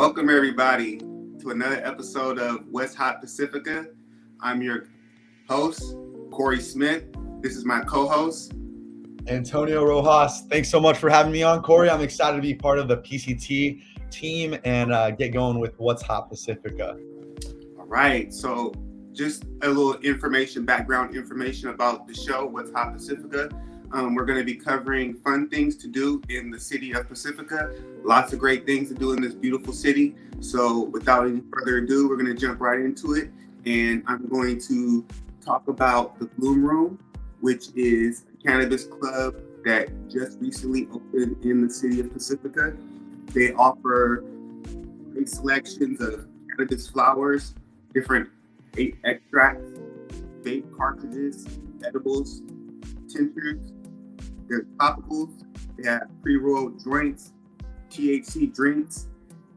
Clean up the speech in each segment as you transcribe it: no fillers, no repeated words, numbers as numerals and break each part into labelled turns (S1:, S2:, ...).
S1: Welcome everybody to another episode of What's Hot Pacifica. I'm your host, Corey Smith. This is my co-host,
S2: Antonio Rojas. Thanks so much for having me on, Corey. I'm excited to be part of the PCT team and get going with What's Hot Pacifica.
S1: All right, so just a little background information about the show, What's Hot Pacifica. We're going to be covering fun things to do in the city of Pacifica. Lots of great things to do in this beautiful city. So without any further ado, we're going to jump right into it. And I'm going to talk about the Bloom Room, which is a cannabis club that just recently opened in the city of Pacifica. They offer great selections of cannabis flowers, different extracts, vape cartridges, edibles, tinctures. There's topicals, they have pre-rolled joints, THC drinks,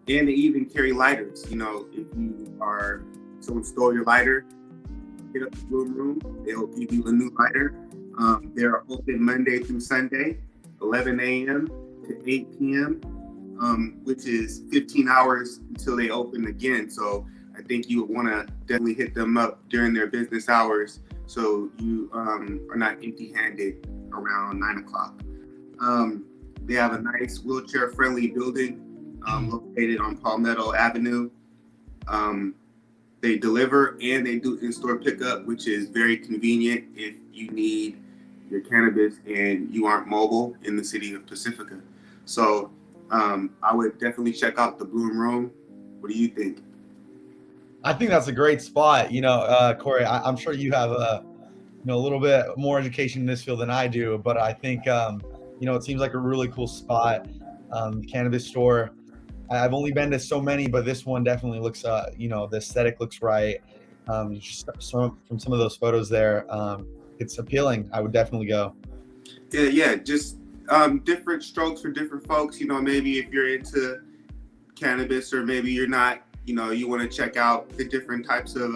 S1: and they even carry lighters. You know, if someone stole your lighter, hit up the Bloom Room, they'll give you a new lighter. They're open Monday through Sunday, 11 a.m. to 8 p.m., which is 15 hours until they open again. So I think you would want to definitely hit them up during their business hours so you are not empty-handed around 9 o'clock. They have a nice wheelchair-friendly building located on Palmetto Avenue. They deliver and they do in-store pickup, which is very convenient if you need your cannabis and you aren't mobile in the city of Pacifica. So I would definitely check out the Bloom Room. What do you think?
S2: I think that's a great spot. Corey, I'm sure you have a little bit more education in this field than I do, but I think, it seems like a really cool spot. Cannabis store. I've only been to so many, but this one definitely looks, the aesthetic looks right. Just from some of those photos there, it's appealing. I would definitely go.
S1: Yeah, just different strokes for different folks. Maybe if you're into cannabis or maybe you're not, you want to check out the different types of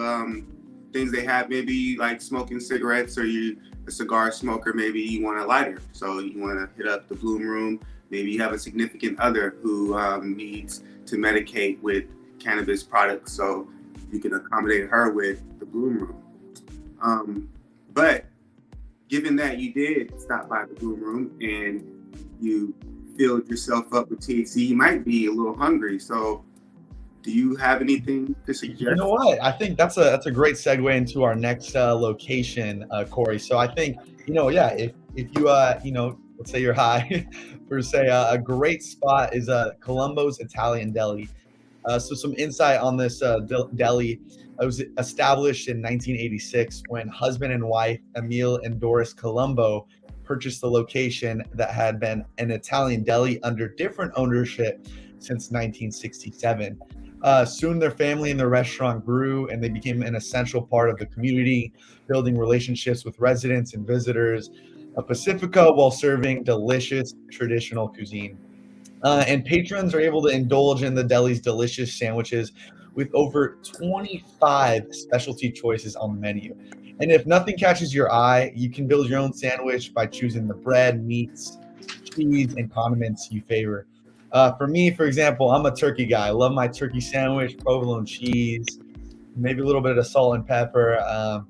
S1: things they have. Maybe you like smoking cigarettes or you're a cigar smoker, maybe you want a lighter. So you want to hit up the Bloom Room. Maybe you have a significant other who needs to medicate with cannabis products. So you can accommodate her with the Bloom Room. But given that you did stop by the Bloom Room and you filled yourself up with THC, you might be a little hungry. So do you have anything to suggest?
S2: You know what? I think that's a great segue into our next location, Corey. So I think, if you, let's say you're high, per se, a great spot is Colombo's Italian Deli. So some insight on this deli. It was established in 1986 when husband and wife, Emile and Doris Colombo, purchased the location that had been an Italian deli under different ownership since 1967. Soon their family and their restaurant grew and they became an essential part of the community, building relationships with residents and visitors of Pacifica while serving delicious traditional cuisine. And patrons are able to indulge in the deli's delicious sandwiches with over 25 specialty choices on the menu. And if nothing catches your eye, you can build your own sandwich by choosing the bread, meats, cheese, and condiments you favor. For me, for example, I'm a turkey guy. I love my turkey sandwich, provolone cheese, maybe a little bit of salt and pepper,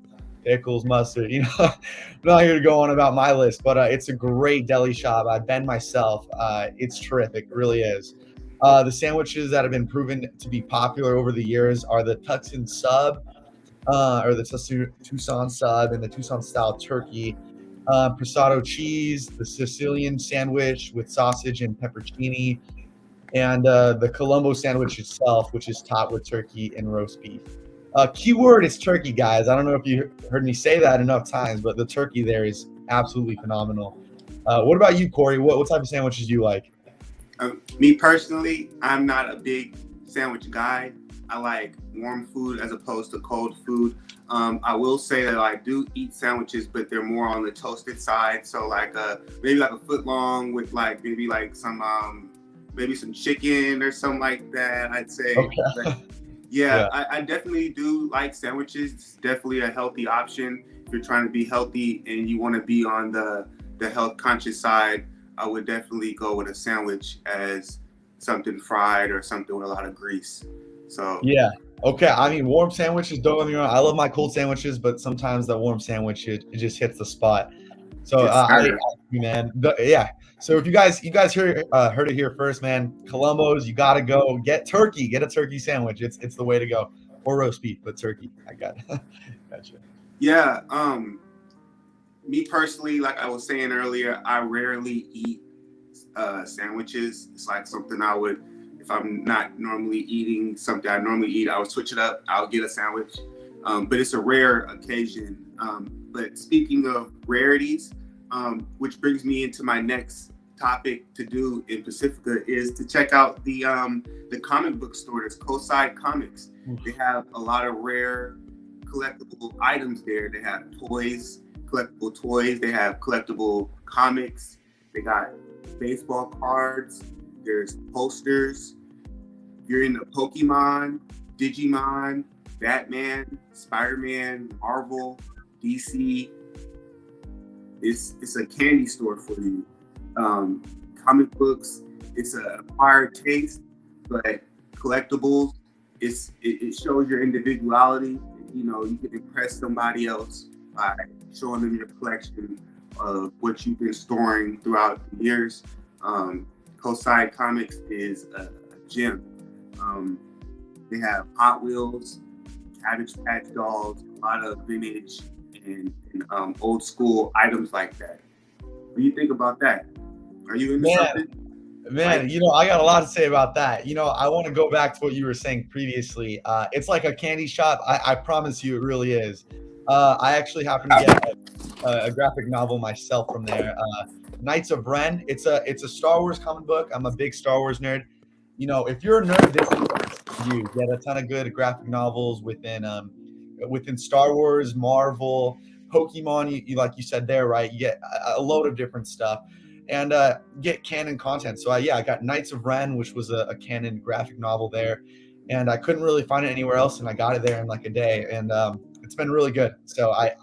S2: pickles, mustard. I'm not here to go on about my list, but it's a great deli shop. I've been myself. It's terrific. It really is. The sandwiches that have been proven to be popular over the years are the Tucson Sub, or the Tucson Sub, and the Tucson Style Turkey. Prosciutto cheese, the Sicilian sandwich with sausage and pepperoni, and the Colombo sandwich itself, which is topped with turkey and roast beef. Keyword is turkey, guys. I don't know if you heard me say that enough times, but the turkey there is absolutely phenomenal. What about you, Corey? What type of sandwiches do you like?
S1: Me personally, I'm not a big sandwich guy. I like warm food as opposed to cold food. I will say that I do eat sandwiches, but they're more on the toasted side. So maybe like a foot long with maybe some chicken or something like that, I'd say.
S2: Okay.
S1: Yeah. I definitely do like sandwiches. It's definitely a healthy option. If you're trying to be healthy and you want to be on the health conscious side, I would definitely go with a sandwich as something fried or something with a lot of grease. So
S2: Yeah. Okay. I mean, warm sandwiches, don't get me wrong. I love my cold sandwiches, but sometimes the warm sandwich, it just hits the spot. So
S1: yes,
S2: man, yeah. So if you guys heard it here first, man. Columbo's, you gotta go get turkey, get a turkey sandwich. It's the way to go, or roast beef, but turkey. I got, gotcha.
S1: yeah. Me personally, like I was saying earlier, I rarely eat sandwiches. It's like something I would, if I'm not normally eating something I normally eat, I would switch it up. I'll get a sandwich, but it's a rare occasion. But speaking of rarities, which brings me into my next topic to do in Pacifica is to check out the comic book store. There's CoSide Comics. They have a lot of rare collectible items there. They have toys, collectible toys. They have collectible comics. They got baseball cards. There's posters. If you're into Pokemon, Digimon, Batman, Spider-Man, Marvel, DC, it's a candy store for you. Comic books, it's an acquired taste, but collectibles, it shows your individuality. You know, you can impress somebody else by showing them your collection of what you've been storing throughout the years. CoSide Comics is a gem. They have Hot Wheels, Cabbage Patch Dolls, a lot of vintage and old school items like that. What do you think about that? Are you into something?
S2: Man, you know, I got a lot to say about that. You know, I want to go back to what you were saying previously. It's like a candy shop. I promise you, it really is. I actually happen to get a graphic novel myself from there. Knights of Ren. It's a Star Wars comic book. I'm a big Star Wars nerd. You know, if you're a nerd, this is for you. Get a ton of good graphic novels within Star Wars, Marvel, Pokemon. You like you said there, right? You get a load of different stuff. And get canon content. So I got Knights of Ren, which was a canon graphic novel there, and I couldn't really find it anywhere else, and I got it there in like a day, and it's been really good. So I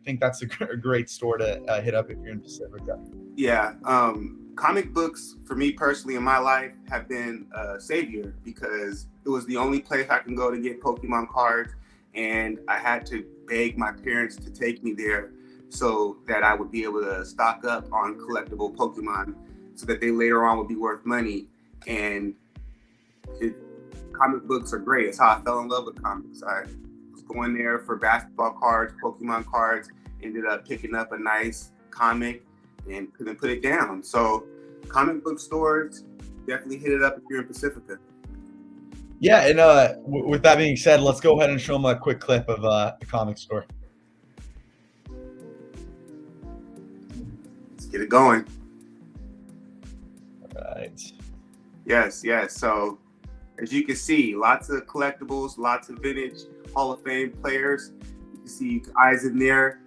S2: think that's a great store to hit up if you're in Pacifica.
S1: Yeah, comic books for me personally in my life have been a savior because it was the only place I can go to get Pokemon cards, and I had to beg my parents to take me there so that I would be able to stock up on collectible Pokemon so that they later on would be worth money. And comic books are great. It's how I fell in love with comics. I was going there for basketball cards, Pokemon cards, ended up picking up a nice comic and couldn't put it down. So comic book stores, definitely hit it up if you're in Pacifica.
S2: Yeah, and with that being said, let's go ahead and show them a quick clip of the comic store.
S1: Get it going.
S2: All right.
S1: Yes. So as you can see, lots of collectibles, lots of vintage Hall of Fame players. You can see eyes in there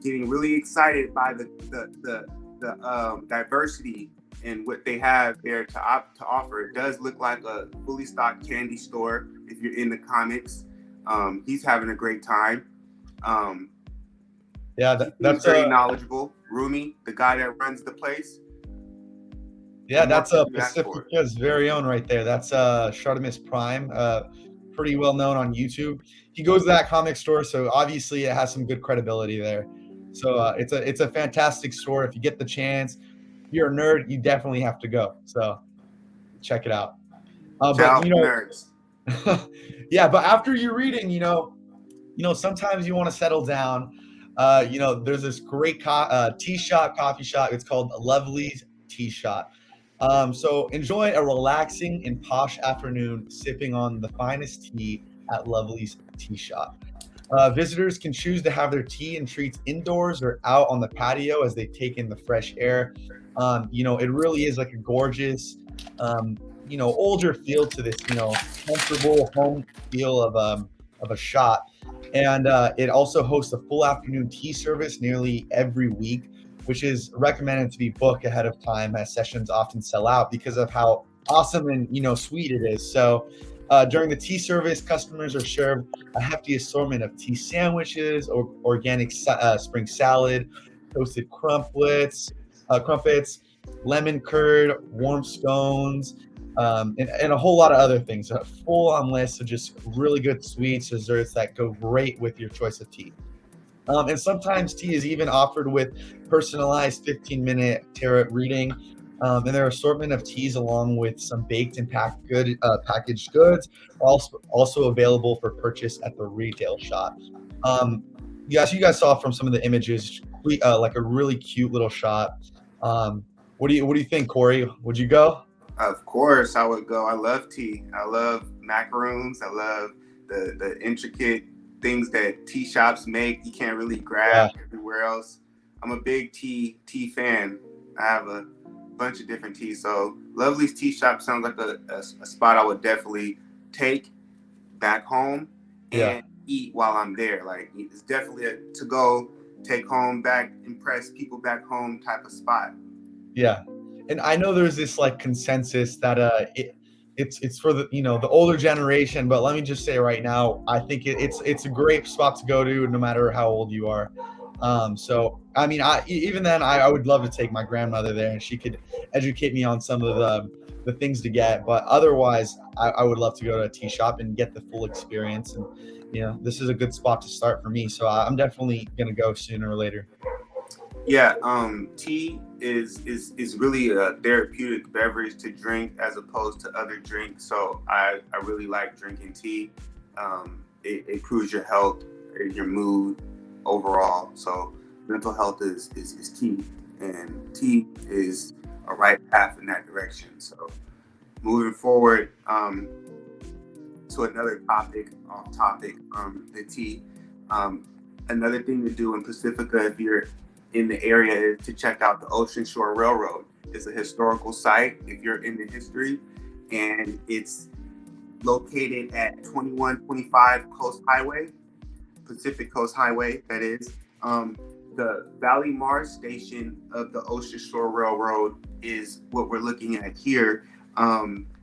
S1: getting really excited by the diversity and what they have there to offer. It does look like a fully stocked candy store if you're in the comics. He's having a great time. That's very knowledgeable. Rumi, the guy that runs the place.
S2: Yeah, that's Pacifica's very own right there. That's Shartimus Prime, pretty well known on YouTube. He goes to that comic store, so obviously it has some good credibility there. So it's a fantastic store. If you get the chance, if you're a nerd, you definitely have to go. So check it out. But you know,
S1: nerds.
S2: Yeah, but after you're reading, you know, sometimes you want to settle down. You know, there's this great tea shop, coffee shop. It's called Lovely's Tea Shop. So enjoy a relaxing and posh afternoon sipping on the finest tea at Lovely's Tea Shop. Visitors can choose to have their tea and treats indoors or out on the patio as they take in the fresh air. You know, it really is like a gorgeous, you know, older feel to this, you know, comfortable home feel of a shop. And it also hosts a full afternoon tea service nearly every week, which is recommended to be booked ahead of time as sessions often sell out because of how awesome and, you know, sweet it is. So during the tea service, customers are served a hefty assortment of tea sandwiches, or organic spring salad, toasted crumpets, lemon curd, warm scones, and a whole lot of other things. A full-on list of just really good sweets, desserts that go great with your choice of tea. And sometimes tea is even offered with personalized 15-minute tarot reading. And their assortment of teas, along with some baked and packaged goods, are also available for purchase at the retail shop. Um, yes, you guys saw from some of the images, like a really cute little shop. What do you think, Corey? Would you go?
S1: Of course, I would go. I love tea. I love macaroons. I love the intricate things that tea shops make. You can't really
S2: Yeah,
S1: grab everywhere else. I'm a big tea fan. I have a bunch of different teas. So Lovely's Tea Shop sounds like a spot I would definitely take back home
S2: yeah.
S1: and eat while I'm there. Like it's definitely a to go, take home back, impress people back home type of spot.
S2: Yeah, and I know there's this like consensus that it's for the the older generation, but let me just say right now, I think it's a great spot to go to no matter how old you are. So I mean, even then, I would love to take my grandmother there, and she could educate me on some of the things to get. But otherwise, I would love to go to a tea shop and get the full experience. And this is a good spot to start for me. So I'm definitely gonna go sooner or later.
S1: Yeah, tea is really a therapeutic beverage to drink as opposed to other drinks. So I really like drinking tea. It improves your health, your mood overall. So mental health is key, and tea is a right path in that direction. So moving forward to another topic, off topic, the tea. Um, Another thing to do in Pacifica, if you're in the area, is to check out the Ocean Shore Railroad. It's a historical site if you're into history, and it's located at 2125 Coast Highway, Pacific Coast Highway, that is. The Valley Mars station of the Ocean Shore Railroad is what we're looking at here.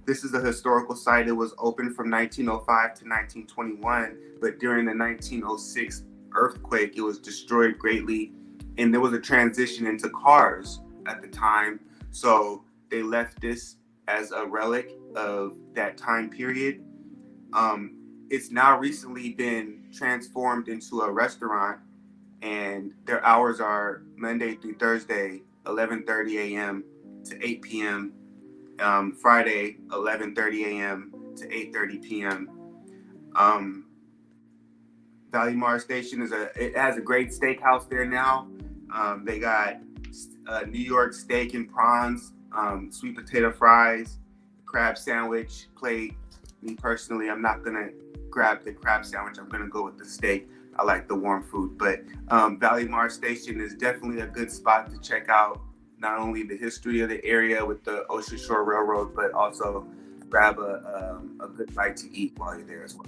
S1: This is a historical site. It was open from 1905 to 1921, but during the 1906 earthquake, it was destroyed greatly, and there was a transition into cars at the time. So they left this as a relic of that time period. It's now recently been transformed into a restaurant, and their hours are Monday through Thursday, 11:30 a.m. to 8 p.m. Friday, 11:30 a.m. to 8:30 p.m. Um, Valley Mars Station it has a great steakhouse there now. They got New York steak and prawns, sweet potato fries, crab sandwich plate. Me personally, I'm not gonna grab the crab sandwich. I'm gonna go with the steak. I like the warm food, but Valley Mars Station is definitely a good spot to check out. Not only the history of the area with the Ocean Shore Railroad, but also grab a good bite to eat while you're there as well.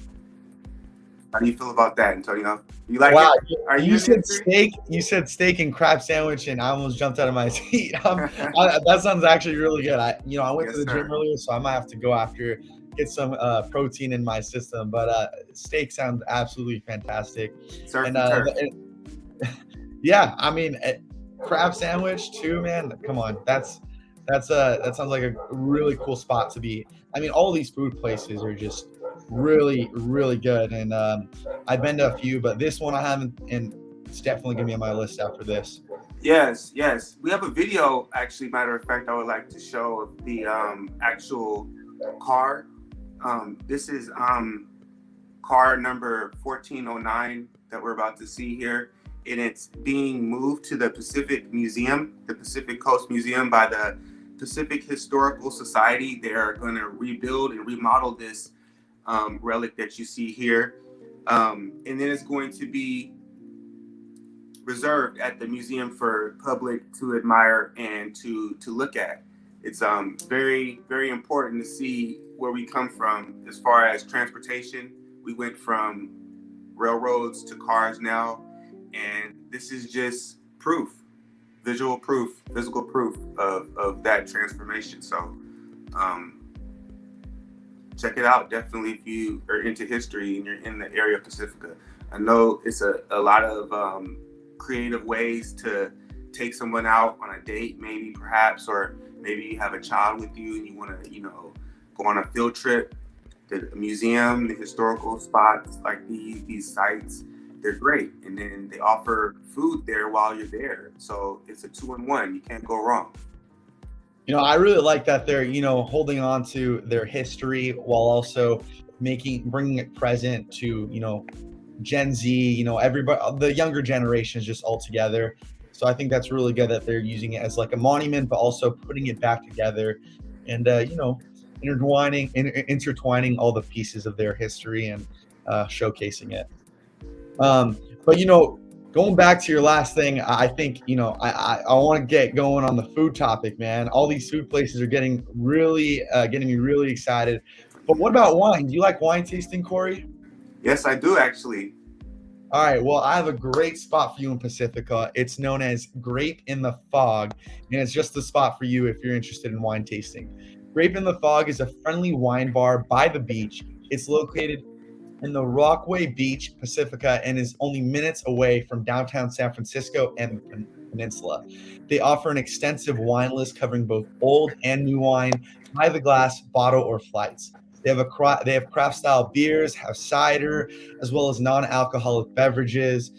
S1: How do you feel about that, Antonio? You like it?
S2: Wow,
S1: Are you
S2: you
S1: in
S2: said
S1: history?
S2: steak. You said steak and crab sandwich, and I almost jumped out of my seat. That sounds actually really good. I went to
S1: Yes,
S2: the gym
S1: sir.
S2: earlier, so I might have to go after, get some protein in my system. But steak sounds absolutely fantastic,
S1: Surf
S2: and
S1: and turf.
S2: yeah, I mean, crab sandwich too, man. Come on, that sounds like a really cool spot to be. I mean, all these food places are just really, really good, and I've been to a few, but this one I haven't, and it's definitely gonna be on my list after this.
S1: Yes, yes. We have a video, actually, matter of fact, I would like to show of the actual car. This is car number 1409 that we're about to see here. And it's being moved to the Pacific Museum, the Pacific Coast Museum by the Pacific Historical Society. They are going to rebuild and remodel this relic that you see here. And then it's going to be reserved at the museum for public to admire and to look at. It's very, very important to see where we come from as far as transportation. We went from railroads to cars now, and this is just proof, visual proof, physical proof of that transformation. So check it out, definitely, if you are into history and you're in the area of Pacifica. I know it's a lot of creative ways to take someone out on a date, maybe, perhaps, or maybe you have a child with you and you want to go on a field trip. The museum, the historical spots, like these sites, they're great. And then they offer food there while you're there. So it's a 2-in-1. You can't go wrong.
S2: I really like that they're, holding on to their history while also bringing it present to, Gen Z, everybody, the younger generations just all together. So I think that's really good that they're using it as like a monument, but also putting it back together and, intertwining all the pieces of their history and showcasing it. But going back to your last thing, I think I want to get going on the food topic, man. All these food places are getting me really excited. But what about wine? Do you like wine tasting, Corey?
S1: Yes, I do actually.
S2: All right, well, I have a great spot for you in Pacifica. It's known as Grape in the Fog, and it's just the spot for you if you're interested in wine tasting. Grape in the Fog is a friendly wine bar by the beach. It's located in the Rockaway Beach, Pacifica, and is only minutes away from downtown San Francisco and the peninsula. They offer an extensive wine list covering both old and new wine, by the glass, bottle, or flights. They have craft style beers, have cider, as well as non-alcoholic beverages,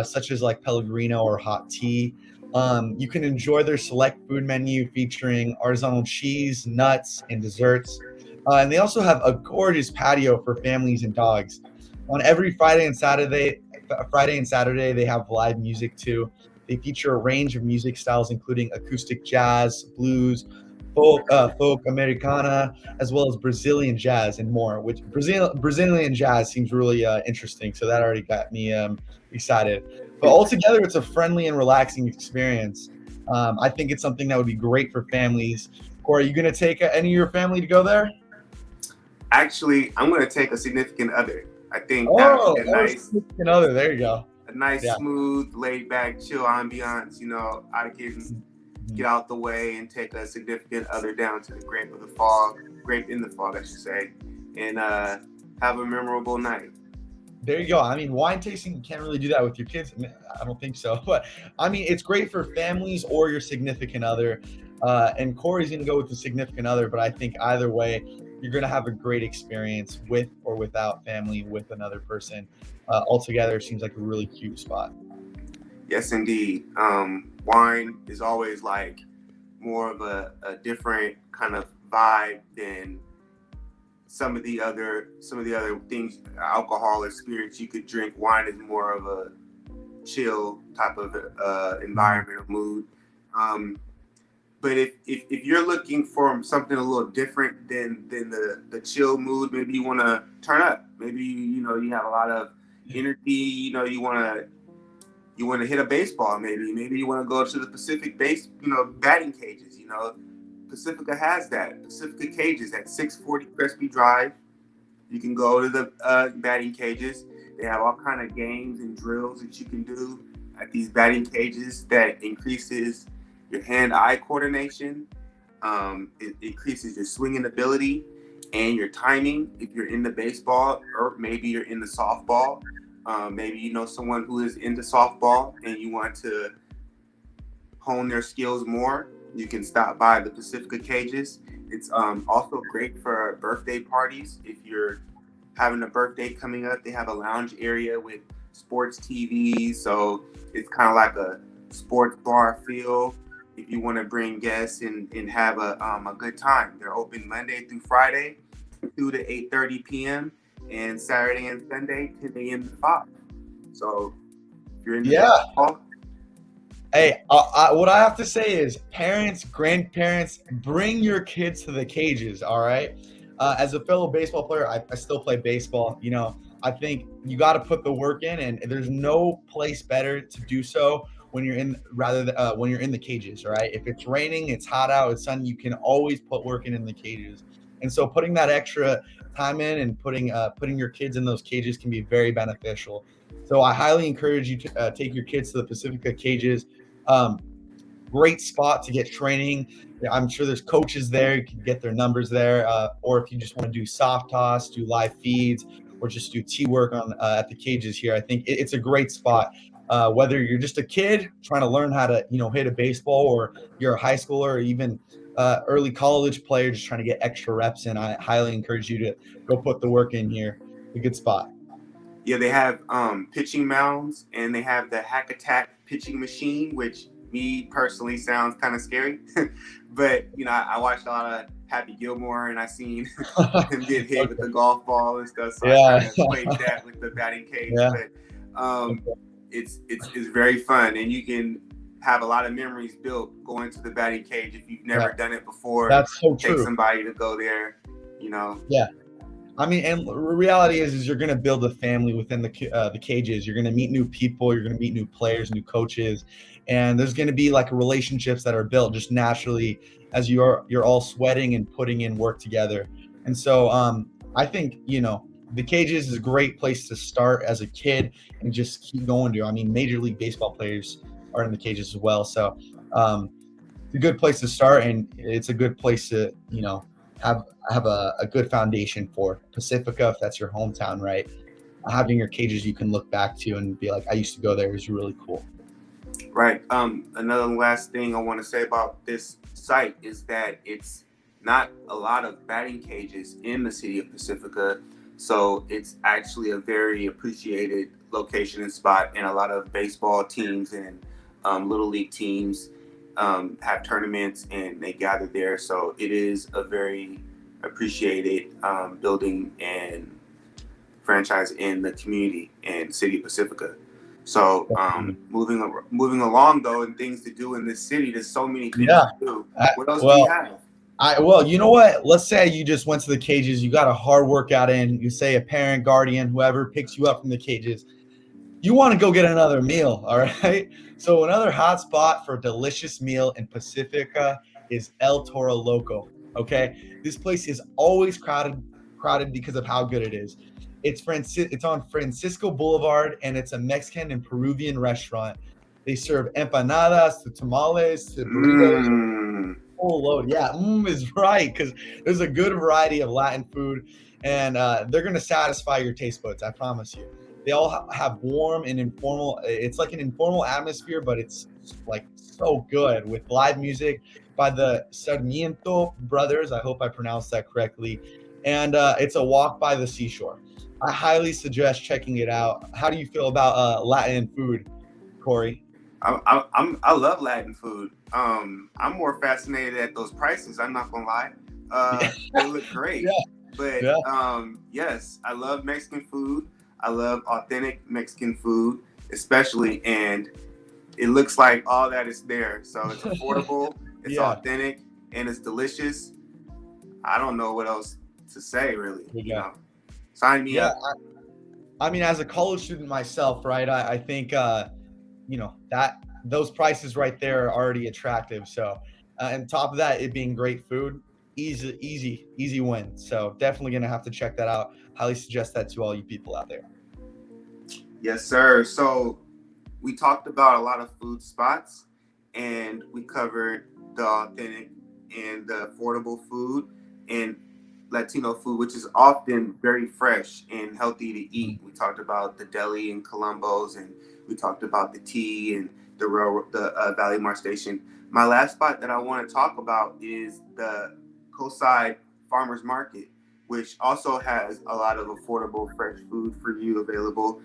S2: such as like Pellegrino or hot tea. You can enjoy their select food menu featuring artisanal cheese, nuts, and desserts. And they also have a gorgeous patio for families and dogs. On every Friday and Saturday, they have live music too. They feature a range of music styles, including acoustic jazz, blues, folk Americana, as well as Brazilian jazz and more. Which Brazilian jazz seems really interesting, so that already got me excited. But altogether, it's a friendly and relaxing experience. I think it's something that would be great for families. Corey, are you going to take any of your family to go there?
S1: Actually, I'm going to take a significant other. I think that would be a nice
S2: significant other. There you go.
S1: A nice, smooth, laid back, chill ambiance. I can get out the way and take a significant other down to the Grape in the Fog, I should say, and have a memorable night.
S2: There you go. I mean, wine tasting, you can't really do that with your kids. I don't think so. But I mean, it's great for families or your significant other. And Corey's going to go with the significant other, but I think either way, you're going to have a great experience with or without family, with another person. Altogether, it seems like a really cute spot.
S1: Yes, indeed. Wine is always like more of a different kind of vibe than some of the other things, alcohol or spirits you could drink. Wine is more of a chill type of environment or mood. But if you're looking for something a little different than the chill mood, maybe you want to turn up. Maybe you have a lot of energy. You want to hit a baseball. Maybe you want to go to the Pacific batting cages. Pacifica has that. Pacifica Cages at 640 Crespi Drive. You can go to the batting cages. They have all kind of games and drills that you can do at these batting cages that increases your hand-eye coordination. It increases your swinging ability and your timing if you're into baseball, or maybe you're into softball. Maybe you know someone who is into softball and you want to hone their skills more. You can stop by the Pacifica Cages. It's also great for birthday parties. If you're having a birthday coming up, they have a lounge area with sports TV. So it's kind of like a sports bar feel. If you want to bring guests and have a good time, they're open Monday through Friday, 2 to 8:30 p.m. and Saturday and Sunday, 10 a.m. to 5. So if you're in baseball.
S2: Hey, what I have to say is, parents, grandparents, bring your kids to the cages. All right. As a fellow baseball player, I still play baseball. I think you got to put the work in, and there's no place better to do so when you're in when you're in the cages, right? If it's raining, it's hot out, it's sunny, you can always put work in the cages. And so putting that extra time in and putting your kids in those cages can be very beneficial. So I highly encourage you to take your kids to the Pacifica Cages. Great spot to get training. I'm sure there's coaches there. You can get their numbers there. Or if you just want to do soft toss, do live feeds, or just do tee work at the cages here, I think it's a great spot. Whether you're just a kid trying to learn how to, hit a baseball, or you're a high schooler, or even early college player just trying to get extra reps in, I highly encourage you to go put the work in here. It's a good spot.
S1: Yeah, they have pitching mounds, and they have the hack attack pitching machine, which me personally sounds kind of scary. But I watched a lot of Happy Gilmore, and I seen him get hit with
S2: Okay.
S1: the golf ball and stuff. So I
S2: Yeah.
S1: kind of equate that with the batting cage.
S2: Yeah.
S1: But
S2: Okay.
S1: it's very fun, and you can have a lot of memories built going to the batting cage if you've never done it before.
S2: That's so
S1: Take
S2: true.
S1: somebody to go there.
S2: Yeah. I mean, and the reality is you're going to build a family within the cages. You're going to meet new people. You're going to meet new players, new coaches, and there's going to be like relationships that are built just naturally as you're all sweating and putting in work together. And so I think the cages is a great place to start as a kid and just keep going to. I mean, Major League Baseball players are in the cages as well, so it's a good place to start, and it's a good place to have a good foundation for Pacifica, if that's your hometown, right? Having your cages you can look back to and be like, I used to go there, is really cool.
S1: Right. Another last thing I want to say about this site is that it's not a lot of batting cages in the city of Pacifica. So it's actually a very appreciated location and spot, and a lot of baseball teams and little league teams have tournaments and they gather there. So it is a very appreciated building and franchise in the community and city of Pacifica. So moving along though, and things to do in this city, there's so many things to do. What else do you have?
S2: Well, you know what? Let's say you just went to the cages, you got a hard workout in, you say a parent, guardian, whoever picks you up from the cages, you want to go get another meal, all right? So another hot spot for a delicious meal in Pacifica is El Toro Loco, okay? This place is always crowded because of how good it is. It's on Francisco Boulevard, and it's a Mexican and Peruvian restaurant. They serve empanadas to tamales to burritos. Full load. Yeah, is right, because there's a good variety of Latin food, and they're going to satisfy your taste buds, I promise you. They all have warm and informal. It's like an informal atmosphere, but it's like so good with live music by the Sarmiento brothers. I hope I pronounced that correctly. And it's a walk by the seashore. I highly suggest checking it out. How do you feel about Latin food, Corey?
S1: I love Latin food. I'm more fascinated at those prices. I'm not gonna lie. They look great. But yes, I love Mexican food. I love authentic Mexican food, especially, and it looks like all that is there. So it's affordable, it's authentic, and it's delicious. I don't know what else to say, really. Sign me up.
S2: I mean, as a college student myself, right? I think that those prices right there are already attractive. So, and top of that, it being great food, easy win. So definitely gonna have to check that out. Highly suggest that to all you people out there.
S1: Yes, sir. So we talked about a lot of food spots, and we covered the authentic and the affordable food and Latino food, which is often very fresh and healthy to eat. We talked about the Deli and Colombo's, and we talked about the tea and the Valley Mart Station. My last spot that I want to talk about is the CoSide Farmers Market, which also has a lot of affordable fresh food for you available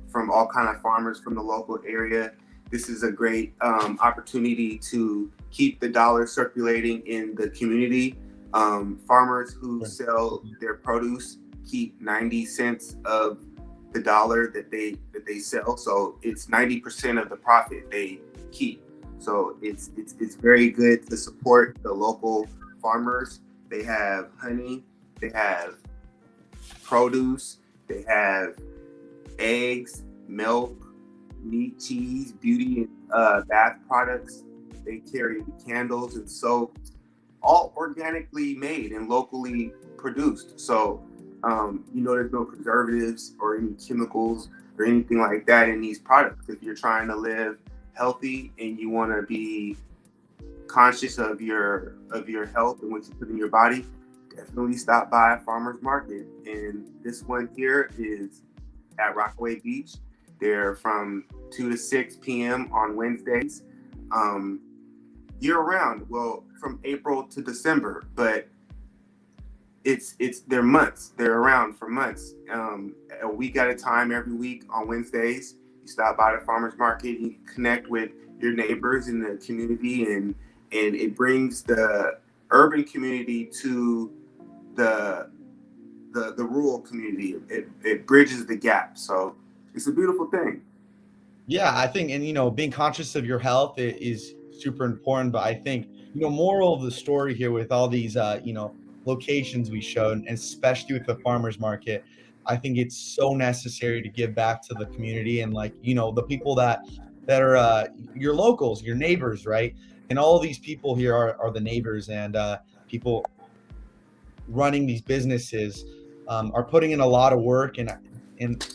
S1: from all kind of farmers from the local area. This is a great opportunity to keep the dollar circulating in the community. Farmers who sell their produce keep 90 cents of the dollar that they sell, so it's 90% of the profit they keep. So it's very good to support the local farmers. They have honey, they have produce, they have eggs, milk, meat, cheese, beauty and bath products. They carry candles and soap, all organically made and locally produced. So there's no preservatives or any chemicals or anything like that in these products. If you're trying to live healthy and you want to be conscious of your health and what you put in your body, definitely stop by a farmer's market. And this one here is at Rockaway Beach. They're from 2 to 6 p.m. on Wednesdays. year round. Well, from April to December, but they're months. They're around for months. A week at a time, every week on Wednesdays. You stop by the farmers market, you connect with your neighbors in the community, and it brings the urban community to the rural community. It bridges the gap. So it's a beautiful thing.
S2: Yeah, I think, and being conscious of your health is super important. But I think, moral of the story here with all these, locations we showed, and especially with the farmers market, I think it's so necessary to give back to the community and, like, the people that are your locals, your neighbors, right? And all these people here are the neighbors, and people running these businesses are putting in a lot of work, and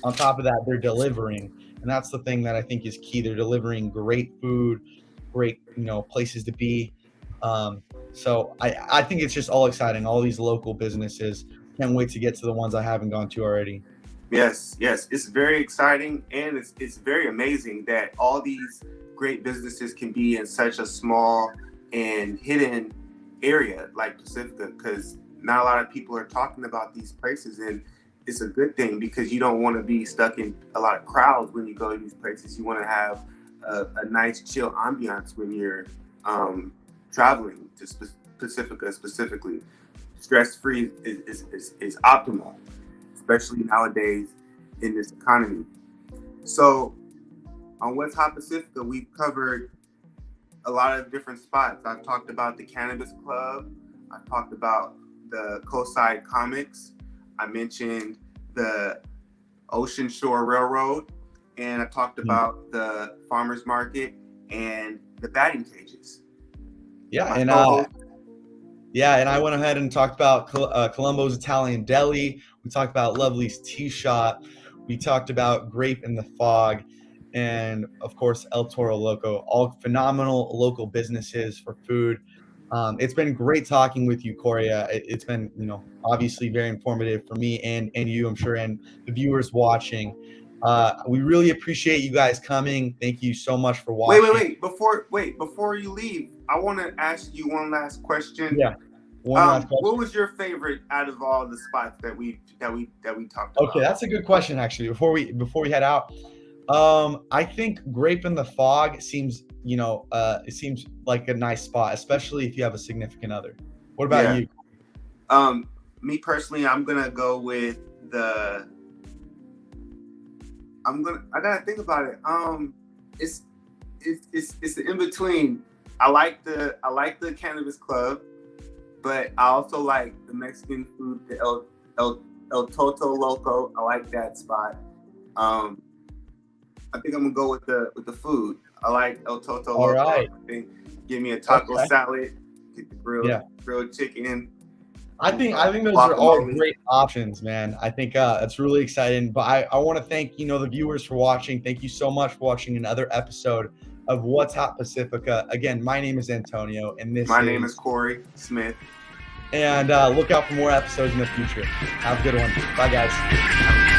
S2: on top of that, they're delivering. And that's the thing that I think is key. They're delivering great food, great, places to be. So I think it's just all exciting. All these local businesses. Can't wait to get to the ones I haven't gone to already.
S1: Yes, it's very exciting, and it's very amazing that all these great businesses can be in such a small and hidden area like Pacifica, because not a lot of people are talking about these places, and it's a good thing because you don't want to be stuck in a lot of crowds when you go to these places. You want to have a nice chill ambiance when you're traveling to Pacifica specifically. Stress-free is optimal, especially nowadays in this economy. So on What's Hot Pacifica, we've covered a lot of different spots. I've talked about the Cannabis Club. I've talked about the CoSide Comics. I mentioned the Ocean Shore Railroad, and I talked about the farmers market and the batting cages.
S2: Yeah, and I went ahead and talked about Colombo's Italian Deli. We talked about Lovely's Tea Shop. We talked about Grape in the Fog, and of course El Toro Loco. All phenomenal local businesses for food. It's been great talking with you, Corey. It's been, obviously very informative for me and you, I'm sure, and the viewers watching. We really appreciate you guys coming. Thank you so much for watching.
S1: Wait. Before you leave, I want to ask you one last question.
S2: Yeah. One last question.
S1: What was your favorite out of all the spots that we talked about?
S2: Okay, that's a good question, actually. Before we head out, I think Grape in the Fog seems, it seems like a nice spot, especially if you have a significant other. What about you?
S1: Me personally, I'm gonna go with I gotta think about it. It's the in between. I like the Cannabis Club, but I also like the Mexican food, the El Toto Loco. I like that spot. I think I'm gonna go with the food. I like El Toto Loco.
S2: Right.
S1: I think give me a taco salad, get the grilled chicken.
S2: I think those are all great options, man. I think it's really exciting. But I want to thank the viewers for watching. Thank you so much for watching another episode of What's Hot Pacifica. Again, my name is Antonio, and my
S1: name is Corey Smith.
S2: And look out for more episodes in the future. Have a good one. Bye, guys.